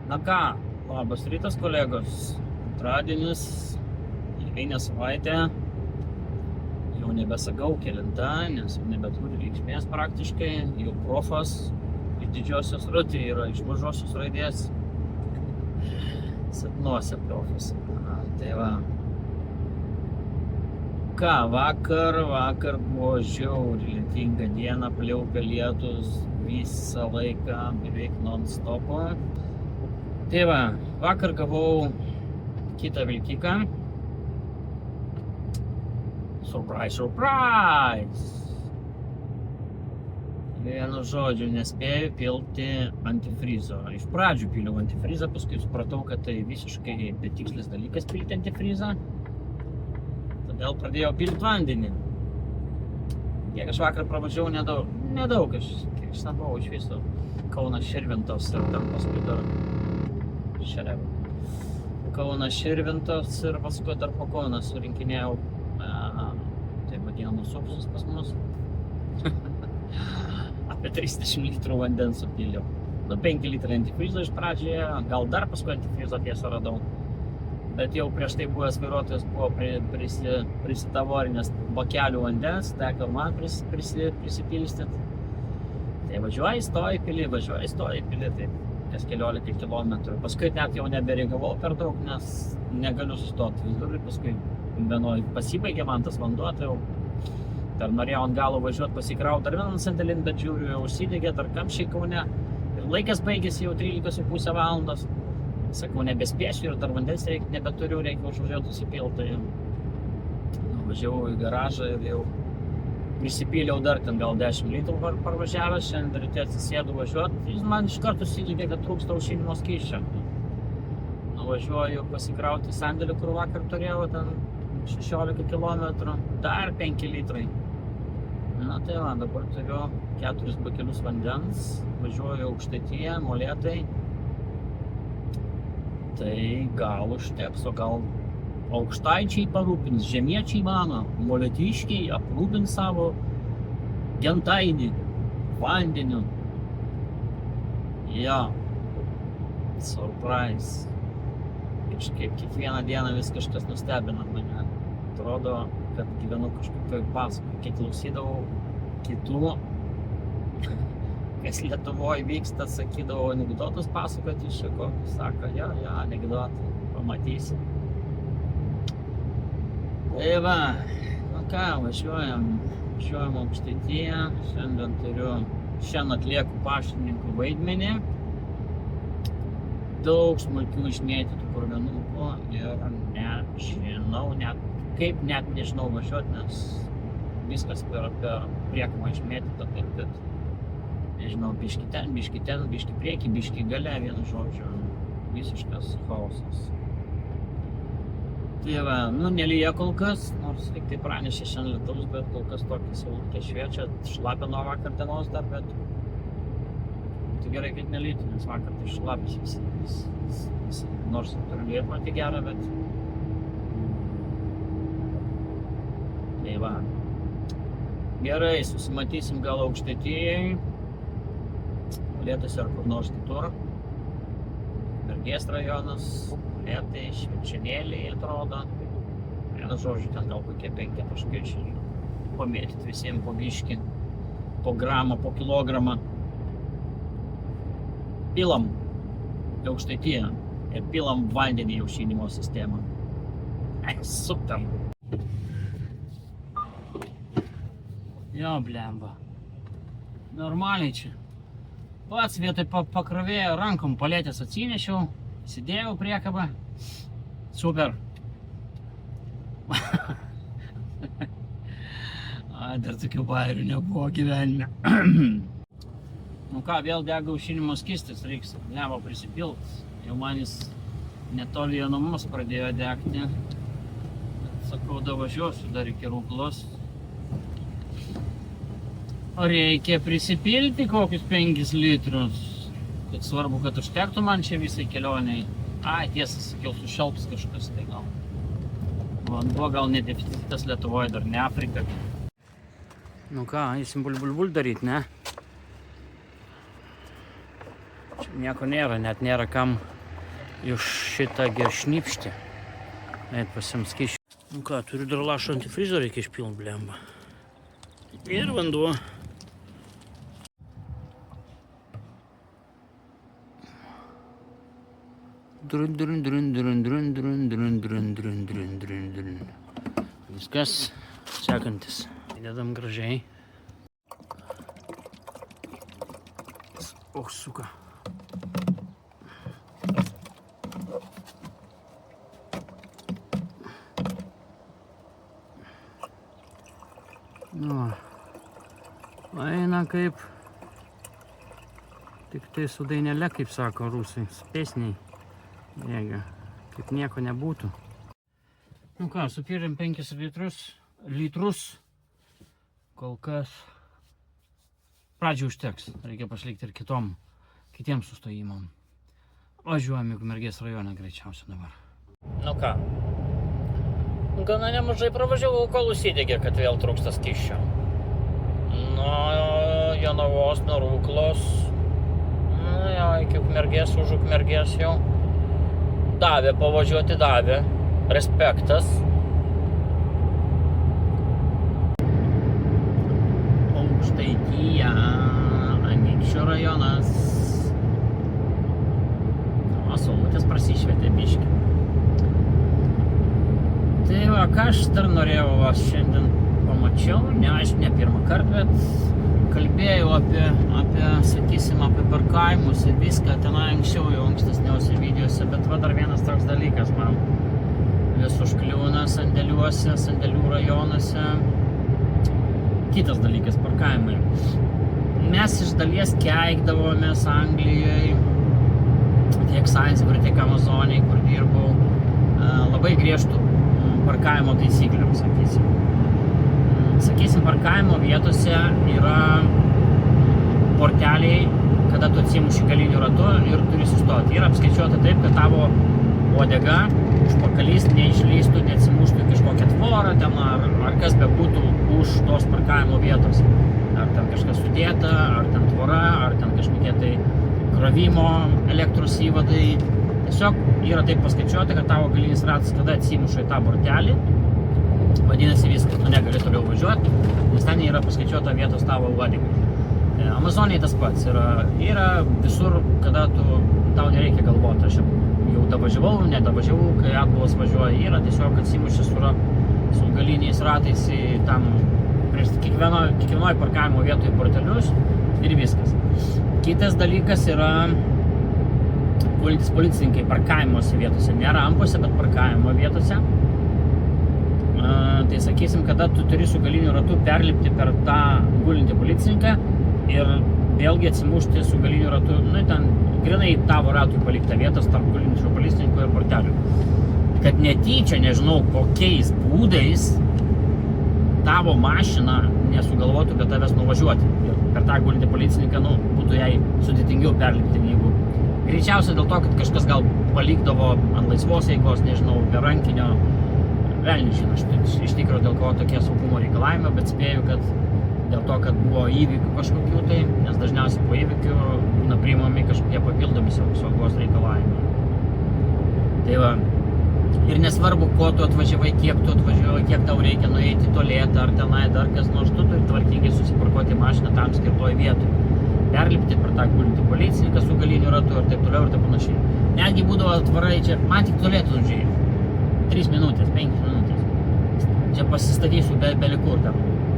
Na ką, labas rytas kolegos. Antradienis, eilinė savaitė. Jau nebesakau kelinta, nes jau nebeturi reikšmės praktiškai. Jau profas iš didžiosios tai yra iš mažosios raidės. Sapnuose profas. Tai va. Ką, vakar buvo žiauriai lietinga diena, pliaupė lietus visą laiką, beveik non-stopo. Tai va, vakar gavau kitą vilkiką. Surprise, surprise! Vienu žodžiu, nespėjau pilti antifrizo. Iš pradžių piliau antifrizą, paskui supratau, kad tai visiškai betikslis dalykas pilti antifrizą. Todėl pradėjau pilti vandenį. Kiek aš vakar pravažiavau nedaug, aš buvau iš viso Kaunas Širvintos ir ten paskui dar Kaunas Širvintos ir paskui dar po Kauną surinkinėjau taip vadinamus upsus pas mus. Apie 30 litrų vandens supyliau. 5 litrai antifrizo iš pradžioje, gal dar paskui antifrizo tiesą radau. Bet jau prieš tai buvęs vairuotojas buvo prisitavorinęs bakelių vandens, teko man prisipilstyt. Tai važiuoji, stoji pili, tai kas 14 kilometrų. Paskui net jau nebereagavau per daug, nes negaliu sustoti visur. Paskui vienoj pasibaigė man tas vanduo, tai jau dar norėjau ant galo važiuoti pasikrauti dar vieną santelin, bet žiūriu, jau užsidegė dar kamščiai Kaune. Ir laikas baigėsi jau 13,5 valandos. Sakau, nebespėsiu ir dar vandens nebeturiu, reikia užvažiuoti susipilti. Nuvažiavau į garažą ir jau prisipyliau dar ten gal 10 litrų parvažiavęs, šiandien ryte atsisėdu važiuoti. Jis man iš karto įsidegė, kad trūksta aušinimo skysčio. Nuvažiuoju pasikrauti sandėlį, kur vakar turėjau, ten 16 kilometrų, dar 5 litrai. Na tai va, dabar turiu 4 bakelius vandens, važiuoju Aukštaitiją, Molėtai. Tai gal užteks, o gal aukštaičiai parūpins, žemiečiai mano, molėtiškiai aprūpins savo gentainį vandeniu. Jo, surprise. Kažkaip kiekvieną dieną vis kažkas nustebina mane. Atrodo, kad gyvenu kažkokioj pasakoj, kiek klausydavau kitų, kas Lietuvoje vyksta, sakydavau anekdotus pasakoti iš kokius, sako, jo, anekdotai, pamatysi. Tai va, nu ką, važiuojam Aukštaitiją, šiandien atlieku paštininkų vaidmenį, daug smulkių išmėtytų purvinukų ir nežinau važiuoti, nes viskas per priekamą išmėtyta, taip, kad nežinau, biški ten, biški prieki, biški gale, vienu žodžiu, visiškas chaosas. Tai va, nelyja kol kas, nors lyg tai pranešė šiandien lietaus, bet kol kas tokį saulutė šviečia, šlapia nuo vakar dienos dar, bet tai gerai, kad nelyti, nes vakar tai šlapis visi, nors turiu lietmatį gerą, bet tai va. Gerai, susimatysim gal Aukštaitijai, Molėtuose ar kur nors kitur. Mergės rajonas, Molėtai, Švenčionėliai atrodo. Vienu žodžiu, ten gal kokie 5 taškai, pamėtyti visiems po biškį, po gramą, po kilogramą. Pilam Aukštaitiją ir pilam vandenį į aušinimo sistemą. Super! Jo, blemba. Normaliai čia. Pats vietoj pakrovėjo rankom palėtės atsinešiau, sėdėjau priekabą. Super. Dar tokių bairių nebuvo gyvenime. Nu ką, vėl dega aušinimo skystis, reiks levo prisipilt. Jau man jis netoli nuo mus pradėjo degti. Sakau, davažiuosiu dar iki Ruklos. Reikia prisipilti kokius 5 litrus. Kad svarbu, kad užtektų man čia visai kelioniai. Tiesą sakiau, sušelps kažkas tai gal. Vanduo gal ne deficitas Lietuvoje, dar ne Afrika. Nu ką, eisim bulbul daryt, ne? Čia nieko nėra, net nėra kam Iš šitą geršnipštį. Eit pasiimt skysčių. Nu ką, turiu dar lašo antifrizo, reikia išpilt, blemba. Ir vanduo. Viskas. Sekantis. Įdedam gražiai. Och, suka. Nu, eina kaip tik tai su dainele, kaip sako rusai, spėsniai. Jėga, kaip nieko nebūtų. Nu ką, supirėm 5 litrus. Kol kas pradžiai užteks. Reikia pasilikti ir kitiems sustojimam. Važiuojam į Ukmergės rajoną greičiausiai dabar. Nu ką, gana nemažai pravažiavau, kol užsidegė, kad vėl trūksta skysčio. Nuo Jonavos, nuo Rūklos, iki Ukmergės, už Ukmergės jau. Davė pavažiuoti, davė. Respektas. Aukštaitija, Anykščių rajonas. O, saulutės prasišvietė biškį. Tai va, ką aš dar norėjau šiandien pamačiau, ne pirmą kartą, bet kalbėjau apie parkavimus ir viską tenai anksčiau, jau ankstesniuose videose, bet va dar vienas toks dalykas man vis užkliūna sandėliuose, sandėlių rajonuose. Kitas dalykas, parkavimai. Mes iš dalies keikdavomės Anglijoje, tiek Sainsbury, tiek Amazonėje, kur dirbau, labai griežtų parkavimo taisyklių, sakysim. Sakysim, parkavimo vietose yra porteliai, kada tu atsimuši galiniu ratu ir turi sustoti. Yra apskaičiuota taip, kad tavo uodega, užpakalys neišlystų, neatsimuštų į kažkokią tvorą ten, ar kas bebūtų už tos parkavimo vietos. Ar ten kažkas sudėta, ar ten tvora, ar ten kažkokie tai krovimo elektros įvadai. Tiesiog yra taip paskaičiuota, kad tavo galinis ratas, kada atsimuša į tą bortelį, vadinasi viskas, tu negali toliau važiuoti, nes ten yra paskaičiuota vietos tavo uodegai. Amazonėje tas pats yra visur, kada tau nereikia galvoti, aš jau davažiavau, nedavažiavau, kai atbulas važiuoja, yra tiesiog atsimušę su galiniais ratais į tam prieš kiekvienoj parkavimo vietoje portelius ir viskas. Kitas dalykas yra gulintys policininkai parkavimuose vietose, ne rampose, bet parkavimo vietose. Tai sakysim, kada tu turi su galiniu ratu perlipti per tą gulintį policininką ir vėlgi atsimušti su galiniu ratu, ten grinai tavo ratui palikta vietos tarp gulinčio policininko ir portelių. Kad netyčia, nežinau, kokiais būdais tavo mašina nesugalvotų be tavęs nuvažiuoti. Ir per tą gulintį policininką, būtų jai sudėtingiau perlipti, negu greičiausiai dėl to, kad kažkas gal palikdavo ant laisvos eigos, nežinau, be rankinio. Velniai žino, iš tikrųjų dėl ko tokie saugumo reikalavimai, bet spėju, kad dėl to, kad buvo įvykių kažkokių tai, nes dažniausiai po įvykių būna priimami kažkokie papildomi saugos reikalavimai. Tai va, ir nesvarbu, ko tu atvažiavai, kiek tau reikia nueiti į tualetą ar tenai dar kas nors, tu turi tvarkingai susiparkuoti mašiną tam skirtoj vietoj. Perlipti per tą gulintį policininką su galiniu ratu ir taip toliau ir taip panašiai. Netgi būdavo atvarai čia, man tik tualetų užėjai. 3 minutės, 5 minutės. Čia pasistatysiu belikur tam.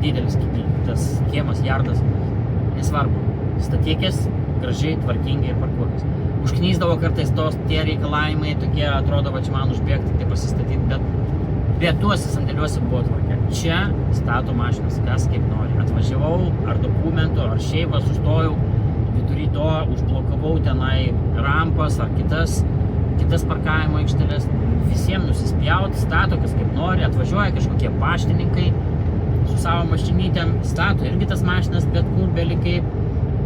Didelis tas kiemas, jardas. Nesvarbu. Statykės, gražiai, tvarkingai ir parkuokės. Užknysdavo kartais tie reikalavimai, tokie atrodo, va čia man užbėgti, tai pasistatyti, bet tuose sandėliuose buvo tvarkė. Čia stato mašinas, kas kaip nori. Atvažiavau, ar dokumentų, ar šiaip sustojau, vidury to užblokavau tenai rampas ar kitas parkavimo aikšteles. Visiems nusispjauti, stato kas kaip nori, atvažiuoja kažkokie paštininkai su savo mašinytėm, stato irgi tas mašinas, bet kur belikai.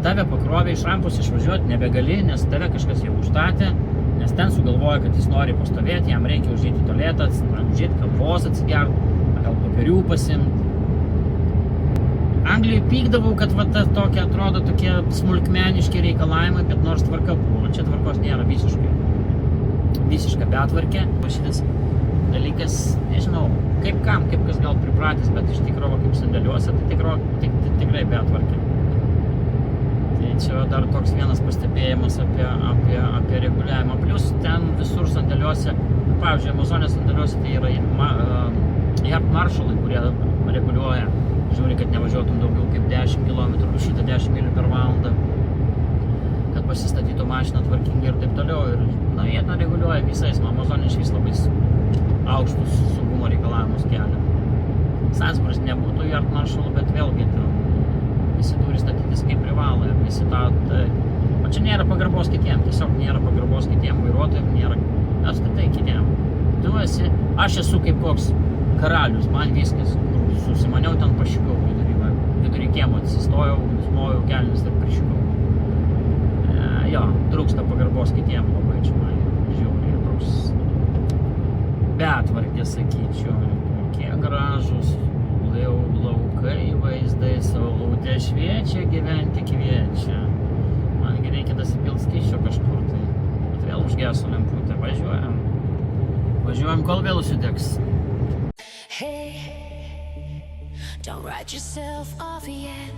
Tave pakrovė iš rampos išvažiuoti nebegali, nes tave kažkas jau užstatė, nes ten sugalvoja, kad jis nori pastovėti, jam reikia užėti į tualetą, užėti kavos atsigerti, gal popierių pasiimti. Anglijoje pykdavau, kad tokie atrodo tokie smulkmeniški reikalavimai, bet nors tvarka buvo, čia tvarkos nėra visiškai. visiška betvarkė. Šitas dalykas, nežinau, kaip kas gal pripratęs, bet iš tikrųjų kaip sandėliuose, tai tikrai betvarkė. Tai čia dar toks vienas pastebėjimas apie reguliavimą. Plus ten visur sandėliuose, pavyzdžiui, Amazonės sandėliuose tai yra yard maršalai, kurie reguliuoja, žiūri, kad nevažiuotum daugiau kaip 10 km, 110 mylių per valandą, kad pasistatytų mašiną tvarkingai ir taip toliau. Ir, jie ten reguliuoja visą eismą. Amazonė iš vis labai aukštus saugumo reikalavimus kelia. Salzburgas nebūtų yard maršalų, bet vėlgi visi turi statytis kaip privalo ir visi o čia nėra pagarbos kitiem, tiesiog nėra pagarbos kitiem vairuotojim, nėra apskritai kitiem. Aš esu kaip koks karalius, man viskas, susimaniau ten pašikau vidury kiemo, atsistojau, nusmojau kelnis ir prišikau. Trūksta pagarbos kitiem labai, čia man žiauriai toks betvarkė, sakyčiau, kokie gražus laukai, vaizdai, saulutė šviečia, gyventi kviečia. Mangi reikia dasipilt skysčio kažkur, tai bet vėl užgeso lemputė, važiuojam, kol vėl užsidegs. Hey, don't write yourself off yet.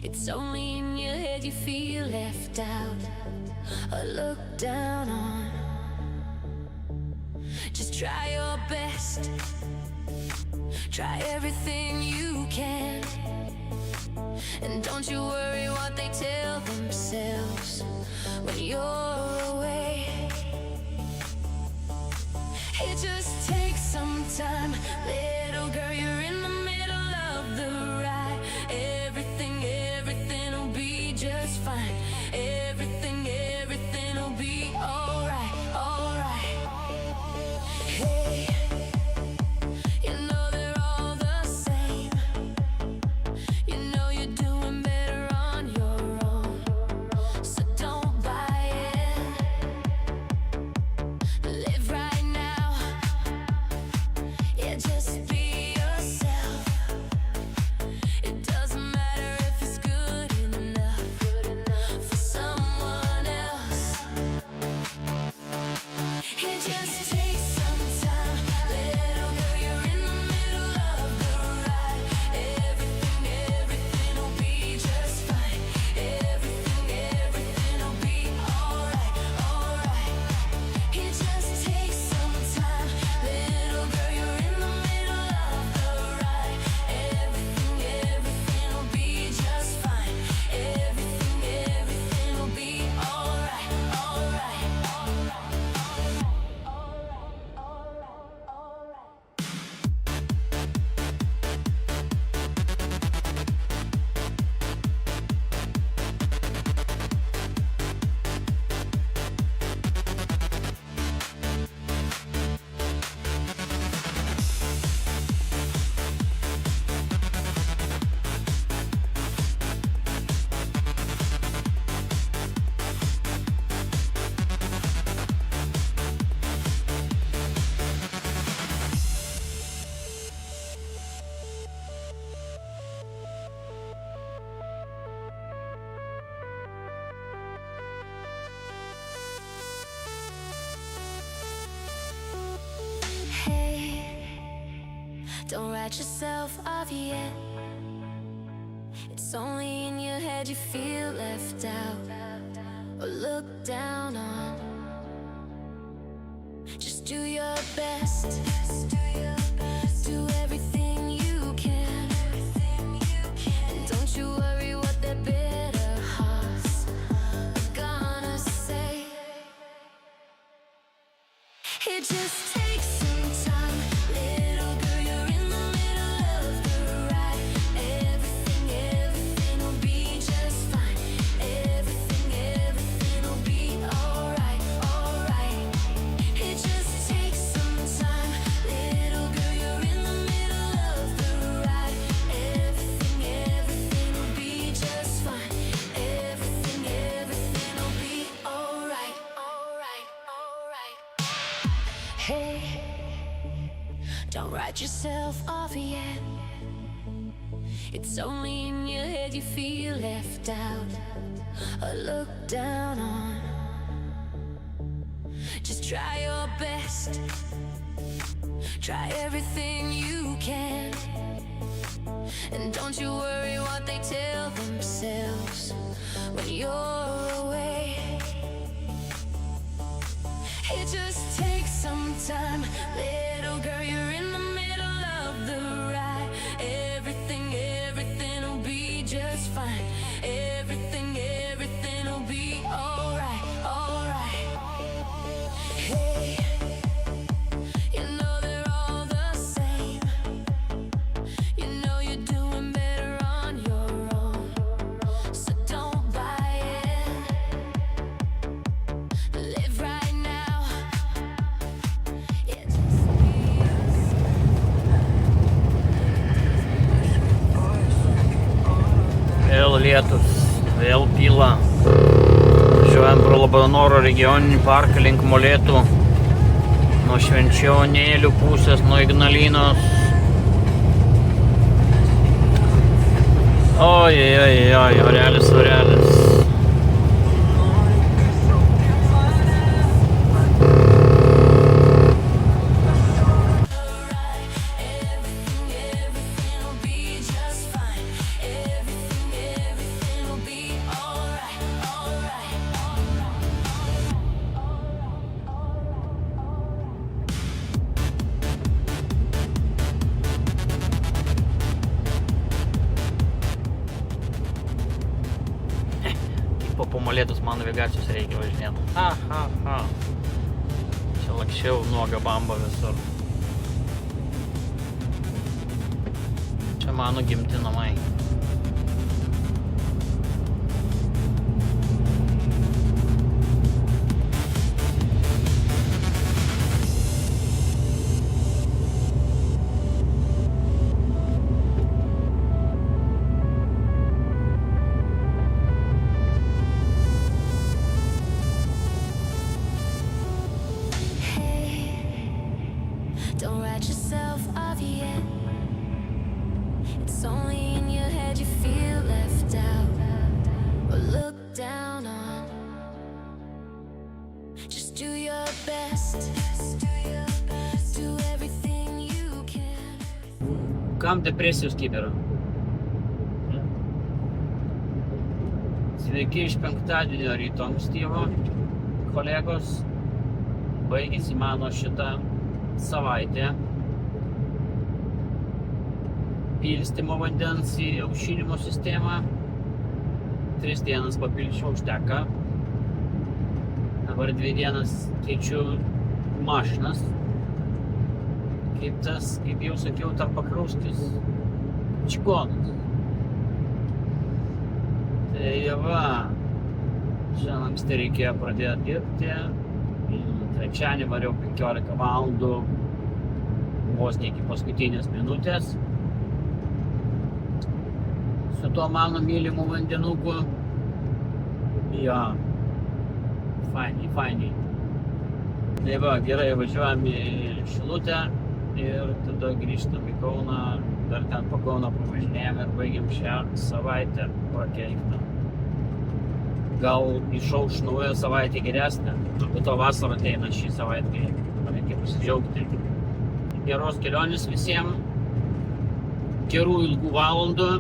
It's only in your head you feel left out or looked down on. Just try your best, try everything you can, and don't you worry what they tell themselves when you're away. It just takes some time, little girl, you're in the middle of the ride. Everything will be just fine. Everything will be alright, alright. Hey, you know they're all the same. You know you're doing better on your own, so don't buy it. Live right now. Yeah, just be yourself. It doesn't matter if it's good enough for someone else. It just takes some time, little girl, you're in the middle of the ride. Everything will be just fine. Everything will be alright, alright. It just takes some time, little girl, you're in the middle of the ride. Everything will be just fine. Everything will be alright, alright, alright, alright, alright, alright. Hey, don't write yourself off yet. It's only in your head you feel left out or looked down on. Just do your best. Do everything you can. And don't you worry what their bitter hearts are gonna say. It just takes some time, little girl, you're in the middle of the ride. Everything will be just fine. Everything will be alright, alright. It just takes some time, little girl, you're in the middle of the ride. Everything will be just fine. Everything will be alright, alright, alright. Hey, don't write yourself off yet. It's only in your head you feel left out or looked down on. Just try your best. Try everything you can. And don't you worry what they tell themselves when you're away. It just takes some time. Little girl, you're in the middle of the ride. Everything will be just fine. Everything will be alright, alright. Hey, you know they're all the same. You know you're doing better on your own. So don't buy it. Live right now. Yeah, just be yourself. Vėl lietus, vėl pyla. Važiuojam pro Labanoro regioninį parką link Molėtų. Nuo Švenčionėlių pusės, nuo Ignalinos. Oi, orelis. Everything will be just fine. Everything will be alright, alright. Po Molėtus man navigacijos reikia važinėti. Ha. Čia lakščiau nuoga bamba visur. Čia mano gimti namai. Don't write yourself off yet. It's only in your head you feel left out or looked down on. Just do your best. Do everything you can. Kam depresijos kibiro? Sveiki iš penktadienio ryto ankstyvo, kolegos. Baigėsi mano šitą savaitę pilstymo vandens į aušinimo sistemą. 3 dienas papilčiau, užteka. Dabar 2 dienas keičiu mašinas. Kaip jau sakiau, tarpakraustis čikonas. Tai va, šiandien anksti reikėjo pradėti dirbti. Trečiadienį variau 15 valandų, vos ne iki paskutinės minutės. Su tuo mano mylimu vandenuku. Jo, fainiai. Tai va, gerai, važiuojam į Šilutę ir tada grįžtam į Kauną. Dar ten po Kauną pavažinėjom ir baigiam šią savaitę prakeiktą. Gal išauš nauja savaitė geresnė, be to vasara ateina šį savaitę, reikia pasidžiaugti. Geros kelionės visiems, gerų ilgų valandų.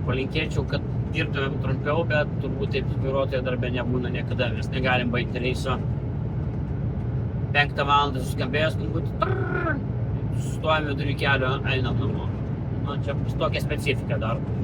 Palinkėčiau, kad dirbtumėm trumpiau, bet turbūt taip vairuotojo darbe nebūna niekada. Mes negalim baigti reiso 5 valandą suskambėjęs, sustojame vidury kelio, einam namo. Čia tokia specifika darbo.